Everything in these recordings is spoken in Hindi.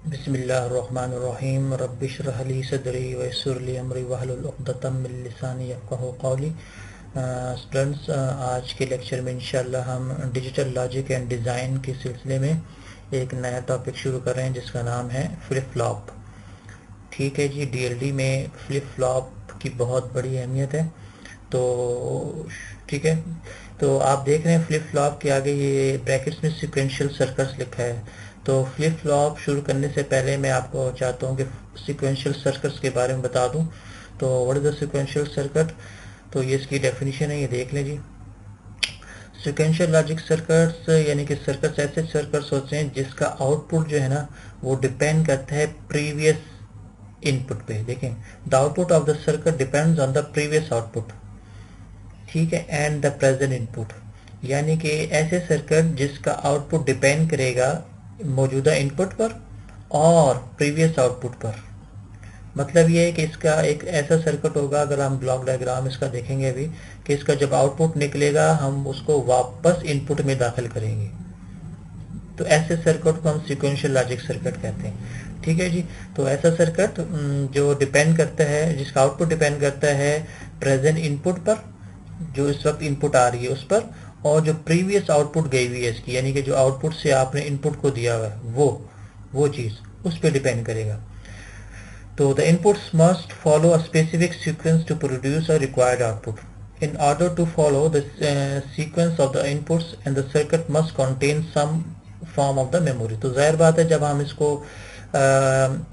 बिस्मिल्लाहिर्रहमानिर्रहीम रब्बिश्रह ली सदरी वयस्सिर ली अमरी वहलुल उक़दतम मिन लिसानी यफ़क़हू क़ौली। स्टूडेंट्स, आज के लेक्चर में इंशाल्लाह हम डिजिटल लॉजिक एंड डिज़ाइन के सिलसिले में एक नया टॉपिक शुरू कर रहे हैं जिसका नाम है फ्लिप फ्लॉप। ठीक है जी, डीएलडी में फ्लिप फ्लॉप की बहुत बड़ी अहमियत है। तो ठीक है, तो आप देख रहे हैं फ्लिप फ्लॉप के आगे ये ब्रैकेट्स में सीक्वेंशियल सर्कल्स लिखा है। तो फ्लिप फ्लॉप शुरू करने से पहले मैं आपको चाहता हूँ कि सीक्वेंशियल सर्कल्स के बारे में बता दूँ। तो what is the sequential circuit? तो ये इसकी डेफिनेशन है, ये देख लें जी। सीक्वेंशियल लॉजिक सर्किट्स यानी कि सर्किट्स ऐसे सर्किट्स होते हैं जिसका आउटपुट जो है ना वो डिपेंड करता है प्रीवियस इनपुट पे। देखें, the output of the circuit depends on the previous output, ठीक है, एंड द प्रेजेंट इनपुट। यानी कि ऐसे सर्किट जिसका आउटपुट डिपेंड करेगा मौजूदा इनपुट पर और प्रीवियस आउटपुट पर। मतलब ये है कि इसका एक ऐसा सर्किट होगा, अगर हम ब्लॉक डायग्राम इसका देखेंगे अभी, कि इसका जब आउटपुट निकलेगा हम उसको वापस इनपुट में दाखिल करेंगे। तो ऐसे सर्किट को हम सीक्वेंशियल लॉजिक सर्किट कहते हैं। ठीक है जी। तो ऐसा सर्किट जो डिपेंड करता है, जिसका आउटपुट डिपेंड करता है प्रेजेंट इनपुट पर, जो इस वक्त इनपुट आ रही है उस पर, और जो प्रीवियस आउटपुट गई हुई है इसकी, यानी कि जो आउटपुट से आपने इनपुट को दिया हुआ है वो चीज उस पर डिपेंड करेगा। तो the inputs must follow a specific sequence to produce a required output. In order to follow the sequence of the inputs and the circuit must contain some form of the memory। तो जाहिर बात है जब हम इसको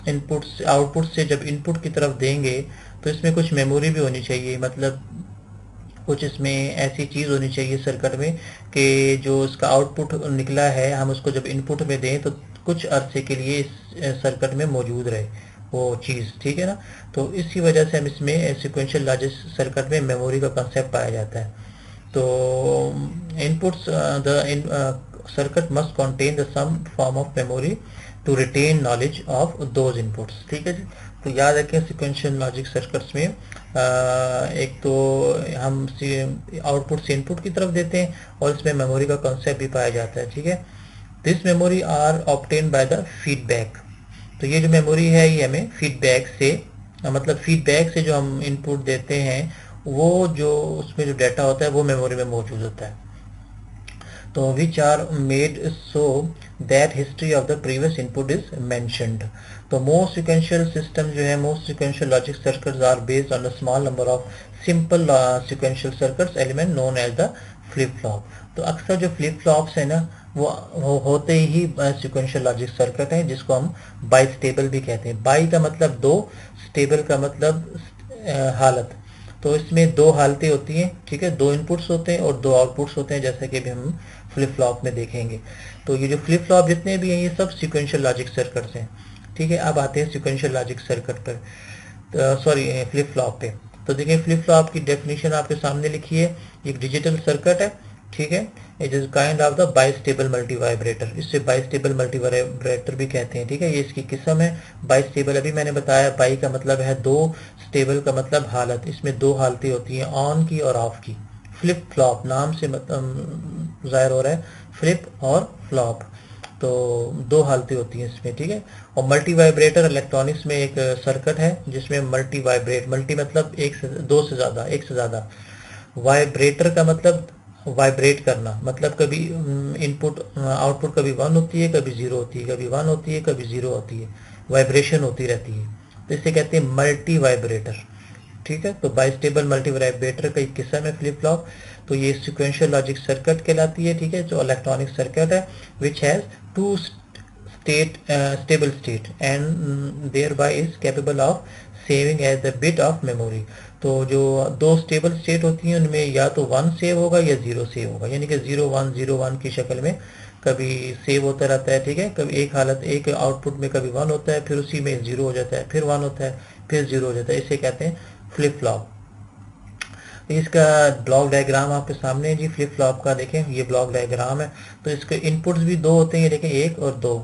इनपुट आउटपुट से जब इनपुट की तरफ देंगे तो इसमें कुछ मेमोरी भी होनी चाहिए। मतलब कुछ इसमें ऐसी चीज़ होनी चाहिए सर्किट में कि जो इसका आउटपुट निकला है हम उसको जब इनपुट में दें तो कुछ अरसे के लिए इस सर्किट में मौजूद रहे वो चीज़, ठीक है ना। तो इसी वजह से हम इसमें सीक्वेंशियल लॉजिक सर्किट में मेमोरी का कंसेप्ट पाया जाता है। तो inputs the circuit must contain the some form of memory to retain knowledge of those inputs. ठीक है जी। तो याद रखें सीक्वेंशियल लॉजिक सर्किट्स में एक तो हम आउटपुट से इनपुट की तरफ देते हैं और इसमें मेमोरी का कॉन्सेप्ट भी पाया जाता है। ठीक है। This memory are obtain by the feedback. तो ये जो मेमोरी है ये हमें फीडबैक से, मतलब फीडबैक से जो हम इनपुट देते हैं वो जो उसमें जो डाटा होता है वो मेमोरी में मौजूद होता है। तो which are made so that history of the previous input is mentioned. तो मोस्ट सीक्वेंशियल सिस्टम जो है, most sequential logic circuits are based on a small number of simple sequential circuits element known as the flip flop. तो अक्सर जो फ्लिप फ्लॉप्स है ना वो होते ही सीक्वेंशियल लॉजिक सर्किट है, जिसको हम बाइस्टेबल भी कहते हैं। बाई का मतलब दो, स्टेबल का मतलब हालत। तो इसमें दो हालतें होती हैं, ठीक है, दो इनपुट्स होते हैं और दो आउटपुट्स होते हैं, जैसे कि अभी हम फ्लिप फ्लॉप में देखेंगे। तो ये जो फ्लिप फ्लॉप जितने भी हैं ये सब सीक्वेंशियल लॉजिक सर्किट्स हैं। ठीक है। अब आते हैं सीक्वेंशियल लॉजिक सर्किट पर, सॉरी फ्लिप फ्लॉप पे। तो देखिए फ्लिप फ्लॉप की डेफिनेशन आपके सामने लिखी है। एक डिजिटल सर्किट है, ठीक है, it is kind of the bistable multi vibrator. इससे बाइस्टेबल मल्टी वाइब्रेटर भी कहते हैं। ठीक है, ये इसकी किस्म है। बाइस्टेबल अभी मैंने बताया, बाई का मतलब है दो, स्टेबल का मतलब हालत। इसमें दो हालतें होती हैं, ऑन की और ऑफ की। फ्लिप फ्लॉप नाम से मतलब जाहिर हो रहा है, फ्लिप और फ्लॉप, तो दो हालतें होती हैं इसमें। ठीक है। और मल्टी वाइब्रेटर इलेक्ट्रॉनिक्स में एक सर्किट है जिसमें मल्टी वाइब्रेट, मल्टी मतलब एक से दो से ज्यादा, एक से ज्यादा। वाइब्रेटर का मतलब वाइब्रेट करना, मतलब कभी इनपुट आउटपुट कभी 1 होती है, कभी 0 होती है, कभी 1 होती है, कभी 0 होती है, वाइब्रेशन होती रहती है। तो इसे कहते हैं मल्टी वाइब्रेटर। ठीक है। तो बाइस्टेबल मल्टी वाइब्रेटर का एक किस्म है फ्लिप फ्लॉप। तो ये सीक्वेंशियल लॉजिक सर्किट कहलाती है। ठीक है, जो इलेक्ट्रॉनिक सर्किट है which has two stable state and thereby is capable of saving as the bit of memory. तो जो दो स्टेबल स्टेट होती हैं उनमें या तो 1 सेव होगा या 0 सेव होगा, यानी कि 0 1 की शक्ल में कभी सेव होता रहता है। ठीक है, कभी एक हालत, एक आउटपुट में कभी 1 होता है, फिर उसी में 0 हो जाता है, फिर 1 होता है, फिर 0 हो जाता है। इसे कहते हैं फ्लिप फ्लॉप। इसका ब्लॉक डायग्राम आपके सामने है जी फ्लिप फ्लॉप का। देखें ये ब्लॉक डायग्राम है। तो इसके इनपुट्स भी दो होते हैं, देखें 1 और 2।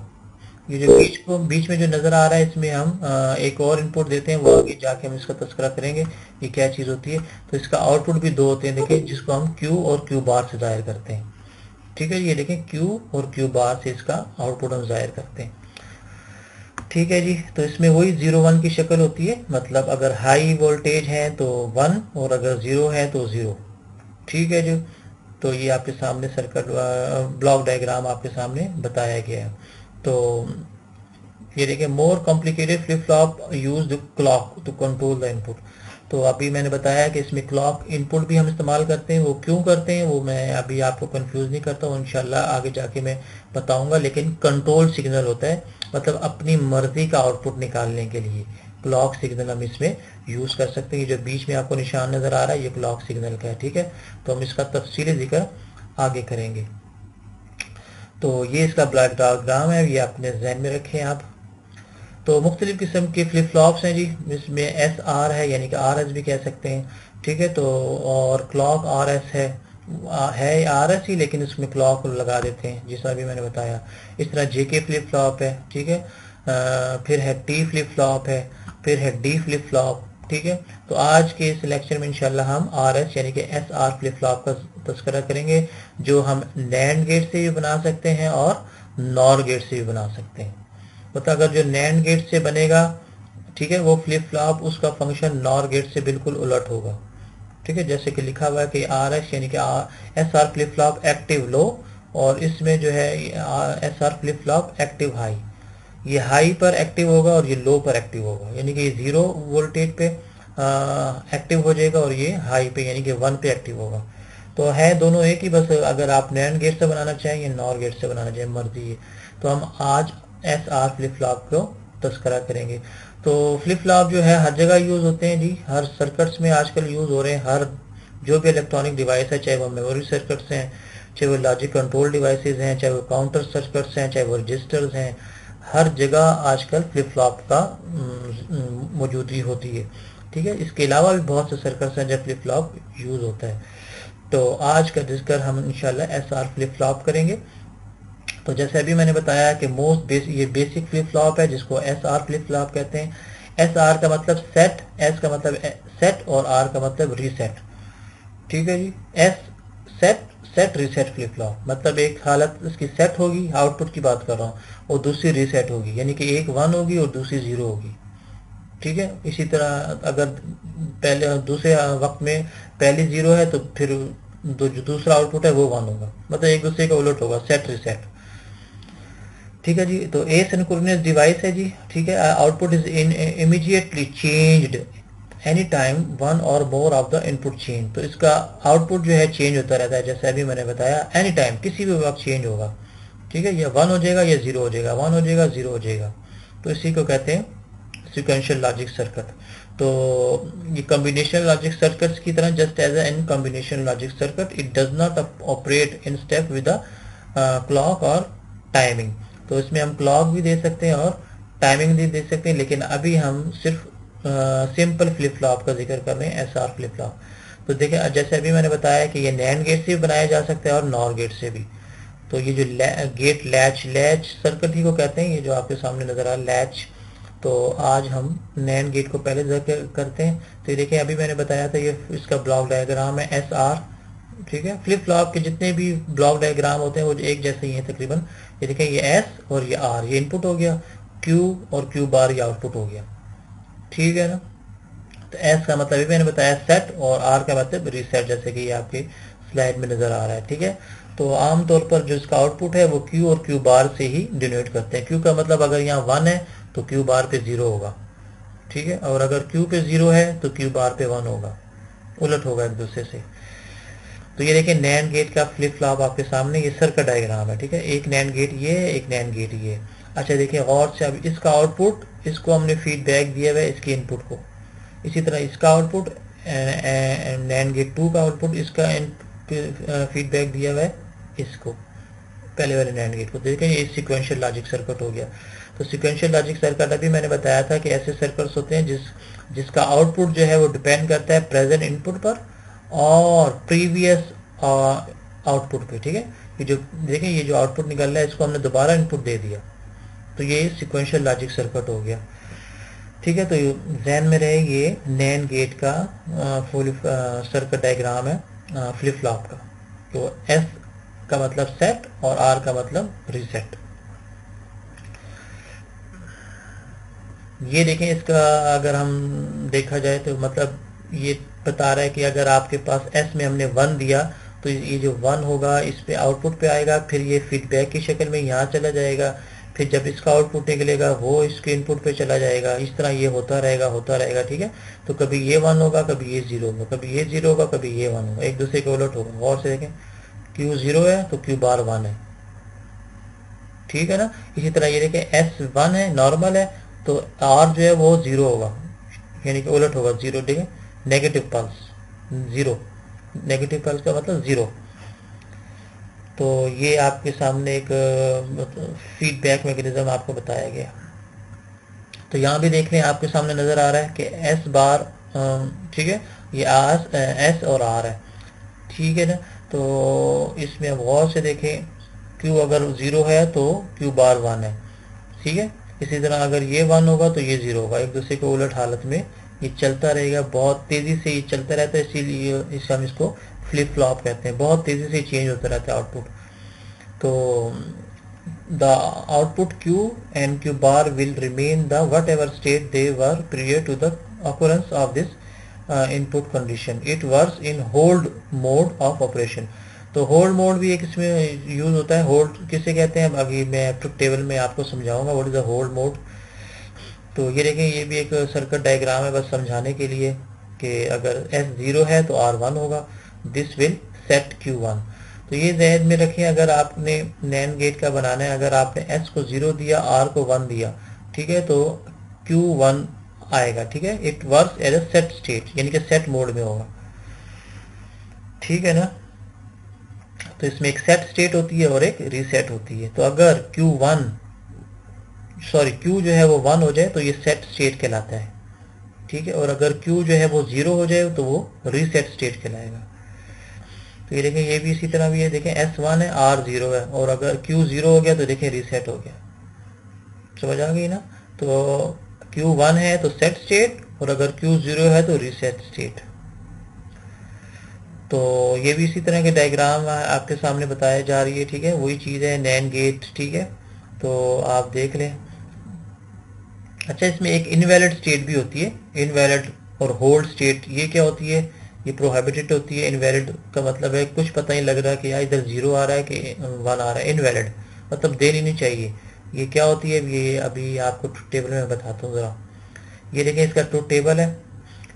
ये जो बीच में जो नजर आ रहा है इसमें हम एक और इनपुट देते हैं, वो आगे जाके हम इसका तस्करा करेंगे ये क्या चीज होती है। तो इसका आउटपुट भी दो होते हैं, देखिए, जिसको हम क्यू और क्यू बार से जाहिर करते हैं। ठीक है, ये देखें क्यू और क्यू बार से इसका आउटपुट हम जाहिर करते हैं। ठीक है जी। तो इसमें वही 0 1 की शक्ल होती है, मतलब अगर हाई वोल्टेज है तो 1 और अगर 0 है तो 0। ठीक है जी। तो ये आपके सामने सर्किट ब्लॉक डायग्राम आपके सामने बताया गया है। तो ये देखिए, more complicated flip flop use the clock to control the input. तो अभी मैंने बताया कि इसमें क्लॉक इनपुट भी हम इस्तेमाल करते हैं। वो क्यों करते हैं वो मैं अभी आपको कंफ्यूज नहीं करता हूँ, इंशाल्लाह आगे जाके मैं बताऊंगा। लेकिन कंट्रोल सिग्नल होता है, मतलब अपनी मर्जी का आउटपुट निकालने के लिए क्लॉक सिग्नल हम इसमें यूज कर सकते हैं। ये जो बीच में आपको निशान नजर आ रहा है ये क्लॉक सिग्नल का है। ठीक है, तो हम इसका तफसीली जिक्र आगे करेंगे। तो ये इसका ब्लॉक डायग्राम है, ये अपने जहन में रखें आप। तो मुख्तलिफ किस्म के फ्लिप फ्लॉप्स हैं जी, इसमें एस आर है, यानी कि आर एस भी कह सकते हैं। ठीक है, तो और क्लॉक आर एस है आर एस ही, लेकिन इसमें क्लॉक लगा देते हैं जैसा भी मैंने बताया। इस तरह जे के फ्लिप फ्लॉप है। ठीक है, फिर है टी फ्लिप फ्लॉप है, फिर है डी फ्लिप फ्लॉप। ठीक है, तो आज के इस लेक्चर में इंशाल्लाह हम आर एस यानी कि एस आर फ्लिप फ्लॉप का तस्करा करेंगे, जो हम नैंड गेट से भी बना सकते हैं और नॉर गेट से भी बना सकते हैं। मतलब अगर जो नैंड गेट से बनेगा, ठीक है, वो फ्लिप फ्लॉप उसका फंक्शन नॉर गेट से बिल्कुल उलट होगा। ठीक है, जैसे कि लिखा हुआ है कि आर एस यानी कि S R flip flop active low, और इसमें जो है S R flip flop active high. ये हाई पर एक्टिव होगा और ये लो पर एक्टिव होगा, यानी कि ये 0 वोल्टेज पे एक्टिव हो जाएगा और ये हाई पे यानी कि 1 पे एक्टिव होगा। तो है दोनों एक ही, बस अगर आप नैंड गेट से बनाना चाहें या नॉर गेट से बनाना चाहें, मर्जी है। तो हम आज एस आर फ्लिप फ्लॉप को तस्करा करेंगे। तो फ्लिप फ्लॉप जो है हर जगह यूज होते हैं जी, हर सर्किट्स में आजकल यूज हो रहे हैं। हर जो भी इलेक्ट्रॉनिक डिवाइस है, चाहे वो मेमोरी सर्किट्स हैं, चाहे वो लॉजिक कंट्रोल डिवाइसेस हैं, चाहे वो काउंटर सर्किट्स हैं, चाहे वो रजिस्टर्स हैं, हर जगह आजकल फ्लिप फ्लॉप का मौजूदगी होती है। ठीक है, इसके अलावा भी बहुत से सर्किट्स हैं जब फ्लिप फ्लॉप यूज होता है। तो आज का डिस्कस हम इंशाल्लाह एस आर फ्लिप फ्लॉप करेंगे। तो जैसे अभी मैंने बताया कि ये बेसिक फ्लिप फ्लॉप है जिसको एस आर फ्लिप फ्लॉप कहते हैं। एस आर का मतलब सेट, एस का मतलब सेट और आर का मतलब रीसेट। ठीक है जी, S set set reset flip flop, मतलब एक हालत इसकी सेट होगी, आउटपुट की बात कर रहा हूँ, और दूसरी रीसेट होगी, यानी कि एक 1 होगी और दूसरी 0 होगी। ठीक है, इसी तरह अगर पहले दूसरे वक्त में पहली 0 है तो फिर जो दूसरा आउटपुट है वो 1 होगा, मतलब एक दूसरे का उलट होगा, सेट रीसेट। ठीक है जी, तो ए सिंक्रोनस डिवाइस है जी। ठीक है, output is immediately changed any time one और more of the input change. तो इसका आउटपुट जो है चेंज होता रहता है, जैसे अभी मैंने बताया, एनी टाइम किसी भी वक्त चेंज होगा। ठीक है, ये 1 हो जाएगा, ये 0 हो जाएगा, 1 हो जाएगा, 0 हो जाएगा। तो इसी को कहते हैं सिक्वेंशियल लॉजिक सर्किट। तो ये कॉम्बिनेशन लॉजिक सर्किट्स की तरह, just as an combination logic circuit, it does not operate in step with clock और टाइमिंग। तो इसमें हम क्लॉक भी दे सकते हैं और टाइमिंग भी दे सकते हैं, लेकिन अभी हम सिर्फ सिंपल फ्लिप फ्लॉप का जिक्र कर रहे हैं, एस आर फ्लिप फ्लॉप। तो देखिए, जैसे अभी मैंने बताया कि ये नैंड गेट से भी बनाया जा सकता है और नॉर गेट से भी। तो ये जो गेट लैच लैच सर्किट ही को कहते हैं, ये जो आपके सामने नजर आ रहा है लैच। तो आज हम नैंड गेट को पहले जिक्र करते हैं। तो ये देखिए, अभी मैंने बताया था ये इसका ब्लॉक डायग्राम है एस आर। ठीक है, फ्लिप फ्लॉप के जितने भी ब्लॉक डायग्राम होते हैं वो एक जैसे ही हैं तकरीबन। ये देखें, ये एस और ये आर, ये इनपुट हो गया, क्यू और क्यू बार ये आउटपुट हो गया। ठीक है ना। तो एस का मतलब भी मैंने बताया सेट, और आर का मतलब रीसेट, जैसे कि ये आपकी स्लाइड में नजर आ रहा है। ठीक है, तो आमतौर पर जो इसका आउटपुट है वो क्यू और क्यू बार से ही डिनोट करते हैं। क्यू का मतलब अगर यहाँ 1 है तो क्यू बार पे 0 होगा। ठीक है, और अगर क्यू पे 0 है तो क्यू बार पे 1 होगा, उलट होगा एक दूसरे से। तो ये देखिए, नैंड गेट का फ्लिप फ्लॉप आपके सामने, ये सर्किट डायग्राम है। ठीक है, एक नैंड गेट ये है, एक नैंड गेट ये है। अच्छा देखिए गौर से, अब इसका आउटपुट, इसको हमने फीडबैक दिया हुआ है इसके इनपुट को। इसी तरह इसका आउटपुट नैंड गेट 2 का आउटपुट, इसका फीडबैक दिया हुआ है इसको, पहले वाले नैंड गेट को। देखें, ये सिक्वेंशियल लॉजिक सर्किट हो गया। तो सिक्वेंशियल लॉजिक सर्किट अभी मैंने बताया था कि ऐसे सर्किट्स होते हैं जिसका आउटपुट जो है वो डिपेंड करता है प्रेजेंट इनपुट पर और प्रीवियस आउटपुट पे। ठीक है, ये जो देखें, ये जो आउटपुट निकल रहा है इसको हमने दोबारा इनपुट दे दिया, तो ये सिक्वेंशियल लॉजिक सर्किट हो गया। ठीक है, तो जहन में रहे, ये नैंड गेट का फुल सर्किट डायग्राम है फ्लिप फ्लॉप का। तो एस का मतलब सेट और आर का मतलब रीसेट। ये देखें, इसका अगर हम देखा जाए तो मतलब ये बता रहा है कि अगर आपके पास एस में हमने 1 दिया तो ये जो 1 होगा इस पे आउटपुट पे आएगा, फिर ये फीडबैक की शक्ल में यहाँ चला जाएगा, फिर जब इसका आउटपुट निकलेगा वो इसके इनपुट पे चला जाएगा। इस तरह ये होता रहेगा, ठीक है। तो कभी ये 1 होगा, कभी ये 0 होगा, कभी ये 0 होगा, कभी ये 1 होगा, एक दूसरे के उलट होगा। गौर से देखें, क्यू 0 है तो क्यू बार 1 है, ठीक है ना। इसी तरह ये देखें, एस 1 है, नॉर्मल है, तो आर जो है वो 0 होगा, यानी कि उलट होगा, 0। देखें, नेगेटिव पल्स 0, नेगेटिव पल्स का मतलब 0। तो ये आपके सामने एक फीडबैक मैकेनिज्म आपको बताया गया। तो यहाँ भी देख लें, आपके सामने नज़र आ रहा है कि एस बार, ठीक है, ये एस और आर है, ठीक है ना। तो इसमें अब गौर से देखें, क्यू अगर 0 है तो क्यू बार 1 है, ठीक है। इसी तरह अगर ये 1 होगा तो ये 0 होगा, एक दूसरे के उलट हालत में ये चलता रहेगा, बहुत तेज़ी से ये चलता रहता है, इसीलिए इस हम इसको फ्लिप फ्लॉप कहते हैं। बहुत तेज़ी से चेंज होता रहता है आउटपुट। तो the output Q and Q bar will remain the whatever state they were prior to the occurrence of this input condition. It works in hold mode of operation. तो होल्ड मोड भी एक इसमें यूज होता है। होल्ड किसे कहते हैं अभी मैं ट्रुथ टेबल में आपको समझाऊंगा what is the hold mode. तो ये देखें, ये भी एक सर्किट डायग्राम है बस समझाने के लिए कि अगर S0 है तो R1 होगा, दिस विल सेट Q1। तो ये जहन में रखें, अगर आपने नैंड गेट का बनाना है, अगर आपने S को 0 दिया, R को 1 दिया, ठीक है, तो Q1 आएगा, ठीक है। It works as a set state, यानी कि सेट मोड में होगा, ठीक है ना। तो इसमें एक सेट स्टेट होती है और एक रीसेट होती है। तो अगर Q जो है वो 1 हो जाए तो ये सेट स्टेट कहलाता है, ठीक है। और अगर Q जो है वो 0 हो जाए तो वो रीसेट स्टेट कहलाएगा। तो ये देखें, ये भी इसी तरह भी है, देखें S1 है, R0 है, और अगर Q 0 हो गया तो देखें रीसेट हो गया। समझ आ गई ना। तो Q1 है तो सेट स्टेट, और अगर Q 0 है तो रीसेट स्टेट। तो ये भी इसी तरह के डायग्राम आपके सामने बताया जा रही है, ठीक है। वही चीज़ है नैंड गेट, ठीक है। तो आप देख लें। अच्छा, इसमें एक इनवैलिड स्टेट भी होती है, इनवैलिड और होल्ड स्टेट। ये क्या होती है? ये प्रोहिबिटेड होती है। इनवैलिड का मतलब है कुछ पता नहीं लग रहा कि यार इधर 0 आ रहा है कि 1 आ रहा है। इनवैलिड मतलब देनी नहीं चाहिए। ये क्या होती है, ये अभी आपको ट्रुथ टेबल में बताता हूँ ज़रा। ये देखें, इसका ट्रुथ टेबल है।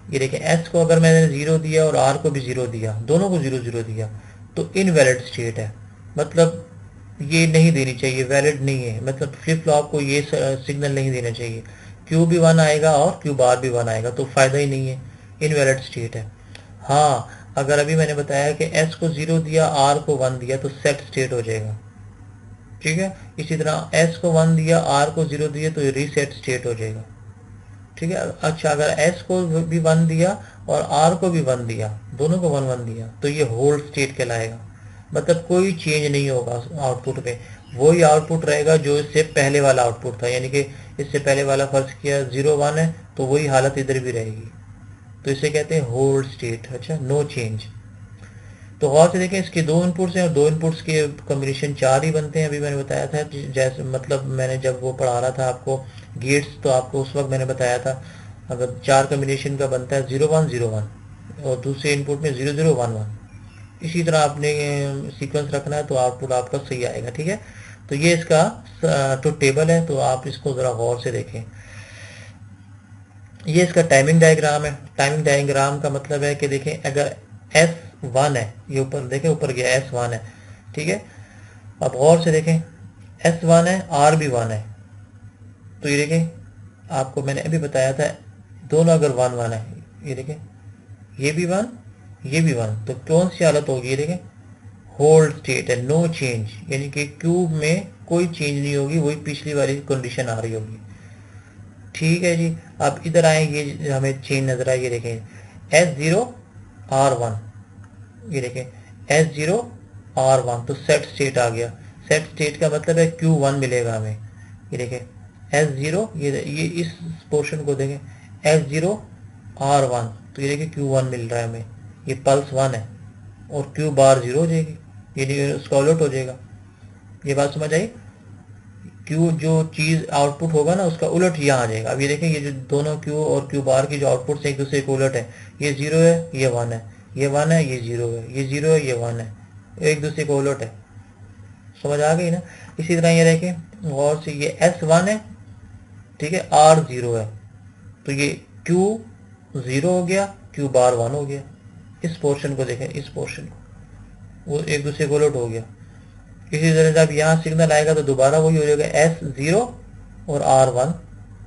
ये देखें, एस को अगर मैंने 0 दिया और आर को भी 0 दिया, दोनों को 0 दिया, तो इनवैलिड स्टेट है, मतलब ये नहीं देनी चाहिए, वैलिड नहीं है, मतलब फ्लिप फ्लॉप को ये सिग्नल नहीं देना चाहिए। क्यू भी 1 आएगा और क्यू बार भी 1 आएगा, तो फायदा ही नहीं है, इनवैलिड स्टेट है। हाँ, अगर अभी मैंने बताया कि एस को 0 दिया, आर को 1 दिया, तो सेट स्टेट हो जाएगा, ठीक है। इसी तरह एस को 1 दिया, आर को 0 दिया, तो ये रीसेट स्टेट हो जाएगा, ठीक है। अच्छा, अगर एस को भी 1 दिया और आर को भी 1 दिया, दोनों को 1 1 दिया, तो ये होल्ड स्टेट कहलाएगा, मतलब कोई चेंज नहीं होगा आउटपुट पे, वही आउटपुट रहेगा जो इससे पहले वाला आउटपुट था। यानी कि इससे पहले वाला फर्ज किया 0 1 है, तो वही हालत इधर भी रहेगी, तो इसे कहते हैं होल्ड स्टेट। अच्छा, नो चेंज। तो गौर से देखें, इसके 2 इनपुट्स हैं और 2 इनपुट्स के कॉम्बिनेशन 4 ही बनते हैं। अभी मैंने बताया था, जैसे मतलब मैंने जब वो पढ़ा रहा था आपको गेट्स, तो आपको उस वक्त मैंने बताया था अगर 4 कॉम्बिनेशन का बनता है 0 1 0 1 और दूसरे इनपुट में 0 0 1 1। इसी तरह आपने सीक्वेंस रखना है तो आउटपुट आपका सही आएगा, ठीक है। तो ये इसका ट्रुथ टेबल है, तो आप इसको ज़रा गौर से देखें। ये इसका टाइमिंग डायग्राम है। टाइमिंग डायग्राम का मतलब है कि देखें, अगर S1 है, ये ऊपर देखें, ऊपर गया S1 है, ठीक है। अब गौर से देखें, S1 है, R भी 1 है, तो ये देखें, आपको मैंने अभी बताया था दोनों अगर 1 1 है, ये देखें, ये भी 1 ये भी 1, तो कौन सी हालत होगी? ये देखें, होल्ड स्टेट है, नो चेंज, यानी कि क्यूब में कोई चेंज नहीं होगी, वही पिछली वाली कंडीशन आ रही होगी, ठीक है जी। अब इधर आए, ये हमें चेंज नजर आए, ये देखें S0 R1, ये देखें S0 R1, तो सेट स्टेट आ गया। सेट स्टेट का मतलब है Q1 मिलेगा हमें। ये देखें S0, ये इस पोर्शन को देखें, S0 R1, तो ये देखें Q1 मिल रहा है हमें, ये पल्स 1 है, और Q बार 0 हो जाएगी, ये उसका उलट हो जाएगा। ये बात समझ आई? क्यू जो चीज आउटपुट होगा ना उसका उलट यहाँ आ जाएगा। अब ये देखें, ये जो दोनों क्यू और क्यू बार की जो आउटपुट है एक दूसरे को उलट है, ये 0 है ये 1 है, ये 1 है ये 0 है, ये 0 है ये 1 है, एक दूसरे को उलट है। समझ आ गई ना। इसी तरह ये देखें और से, ये S1 है, ठीक है, R 0 है, तो ये Q 0 हो गया, Q बार 1 हो गया। इस पोर्शन को देखें, इस पोर्शन को, वो एक दूसरे को उलट हो गया। इसी तरह से अब यहाँ सिग्नल आएगा तो दोबारा वही हो जाएगा S0 और R1,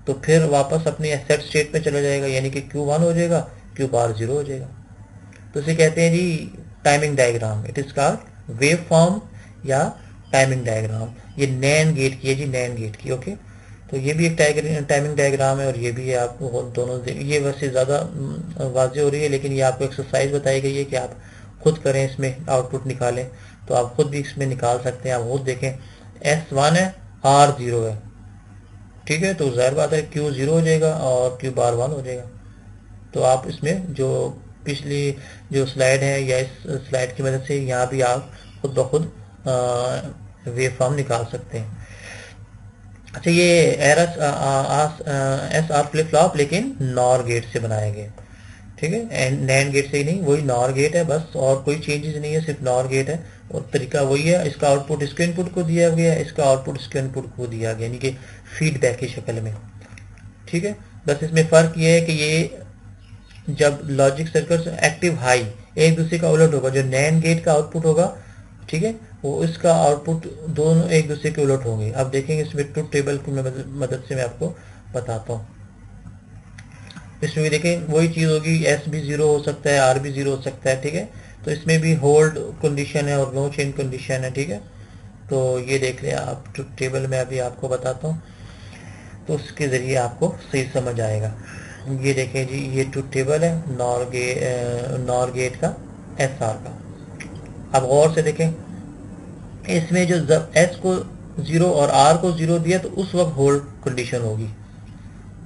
तो फिर वापस अपनी सेट स्टेट पे चला जाएगा, यानी कि Q1 हो जाएगा, Q बार 0 हो जाएगा। तो इसे कहते हैं जी timing diagram. It is called wave form या टाइमिंग डायग्राम। ये नैन गेट की है जी, नैन गेट की। ओके, तो ये भी एक टाइमिंग डायग्राम है और ये भी है। आपको दोनों, ये वैसे ज़्यादा वाज़ेह हो रही है, लेकिन ये आपको एक्सरसाइज बताई गई है कि आप खुद करें, इसमें आउटपुट निकालें, तो आप खुद भी इसमें निकाल सकते हैं। आप खुद देखें, S1 है, R 0 है, ठीक है, तो जाहिर बात है Q 0 हो जाएगा और Q बार 1 हो जाएगा। तो आप इसमें जो पिछली जो स्लाइड है या इस स्लाइड की मदद से यहाँ भी आप खुद ब खुद वेव फॉर्म निकाल सकते हैं। अच्छा, ये एस आर फ्लिप फ्लॉप लेकिन नॉर गेट से बनाया गया, ठीक है, नैंड गेट से ही नहीं, वही नॉर गेट है बस, और कोई चेंजेस नहीं है, सिर्फ नॉर गेट है और तरीका वही है। इसका आउटपुट इसके इनपुट को दिया गया है, इसका आउटपुट इसके इनपुट को दिया गया, यानी कि फीडबैक की शक्ल में, ठीक है। बस इसमें फ़र्क ये है कि ये जब लॉजिक सर्किट एक्टिव हाई एक दूसरे का उलट होगा, जो नैंड गेट का आउटपुट होगा, ठीक है, वो इसका आउटपुट दोनों एक दूसरे के उलट होंगे। अब देखेंगे इसमें ट्रुथ टेबल की मदद से मैं आपको बताता हूँ। इसमें भी देखें वही चीज़ होगी, S भी 0 हो सकता है, R भी 0 हो सकता है, ठीक है। तो इसमें भी होल्ड कंडीशन है और नो चेंज कंडीशन है, ठीक है। तो ये देख लें आप, ट्रुथ टेबल में अभी आपको बताता हूँ, तो उसके ज़रिए आपको सही समझ आएगा। ये देखें जी, ये ट्रुथ टेबल है नॉर गेट का, SR का। अब गौर से देखें, इसमें जो जब S को 0 और R को 0 दिया तो उस वक्त होल्ड कंडीशन होगी,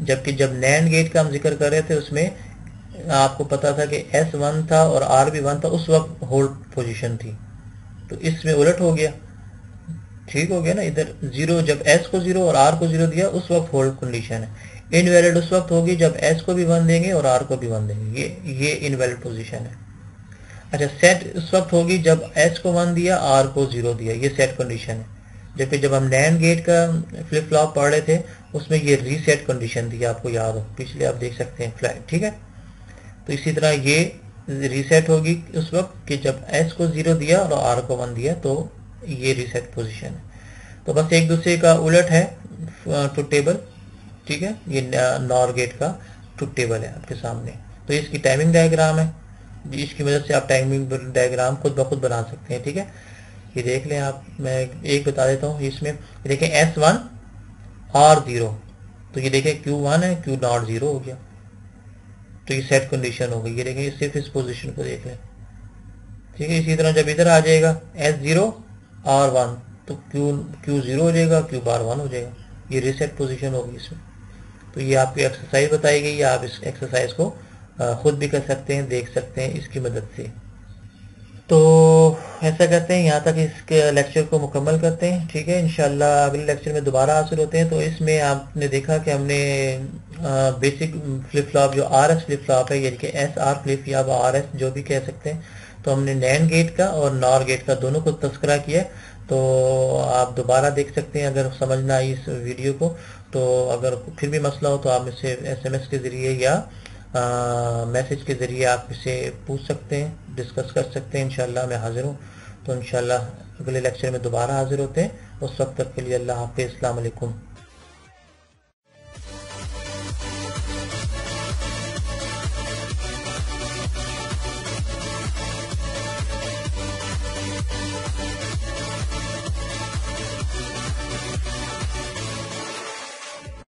जबकि जब नैंड गेट का हम जिक्र कर रहे थे उसमें आपको पता था कि S 1 था और R भी 1 था, उस वक्त होल्ड पोजीशन थी। तो इसमें उलट हो गया, ठीक हो गया ना। इधर 0, जब S को 0 और R को 0 दिया उस वक्त होल्ड कंडीशन है। इनवैलिड उस वक्त होगी जब S को भी 1 देंगे और R को भी 1 देंगे, ये इनवैलिड पोजीशन है। अच्छा, सेट उस वक्त होगी जब S को 1 दिया, R को 0 दिया, ये सेट कंडीशन है। जबकि जब हम नैंड गेट का फ्लिप फ्लॉप पढ़ रहे थे उसमें ये रीसेट कंडीशन थी, आपको याद हो, पिछले आप देख सकते हैं फ्लैग, ठीक है। तो इसी तरह ये रीसेट होगी उस वक्त कि जब S को 0 दिया और R को 1 दिया, तो ये रीसेट पोजीशन है। तो बस एक दूसरे का उलट है ट्रुथ टेबल, ठीक है। ये नॉर गेट का ट्रुथ टेबल है आपके सामने। तो इसकी टाइमिंग डायग्राम है, इसकी मदद से आप टाइमिंग डायग्राम खुद ब खुद बना सकते हैं, ठीक है। ये देख लें आप, मैं एक बता देता हूँ। इसमें देखें S1 R 0, तो ये देखें Q1 है, Q नॉट 0 हो गया, तो ये सेट कंडीशन हो गई। ये देखें, सिर्फ इस पोजीशन को देख लें, ठीक है। इसी तरह जब इधर आ जाएगा S0 R1, तो Q 0 हो जाएगा, Q बार 1 हो जाएगा, ये रीसेट पोजीशन होगी इसमें। तो ये आपकी एक्सरसाइज बताई गई है, आप इस एक्सरसाइज को खुद भी कर सकते हैं, देख सकते हैं इसकी मदद से। तो ऐसा करते हैं, यहाँ तक इसके लेक्चर को मुकम्मल करते हैं, ठीक है। इंशाल्लाह अगले लेक्चर में दोबारा हाजिर होते हैं। तो इसमें आपने देखा कि हमने बेसिक फ्लिप फ्लॉप जो RS फ्लिप फ्लॉप है, यानी कि SR फ्लिप या RS जो भी कह सकते हैं, तो हमने नैंड गेट का और नॉर गेट का दोनों को तस्करा किया। तो आप दोबारा देख सकते हैं अगर समझ ना आई इस वीडियो को। तो अगर फिर भी मसला हो तो आप मुझसे SMS के ज़रिए या मैसेज के ज़रिए आप इसे पूछ सकते हैं, डिस्कस कर सकते हैं। इंशाल्लाह मैं हाज़िर हूँ। तो इंशाल्लाह अगले लेक्चर में दोबारा हाज़िर होते हैं। उस वक्त तक के लिए अल्लाह हाफ़िज़, अस्सलाम वालेकुम।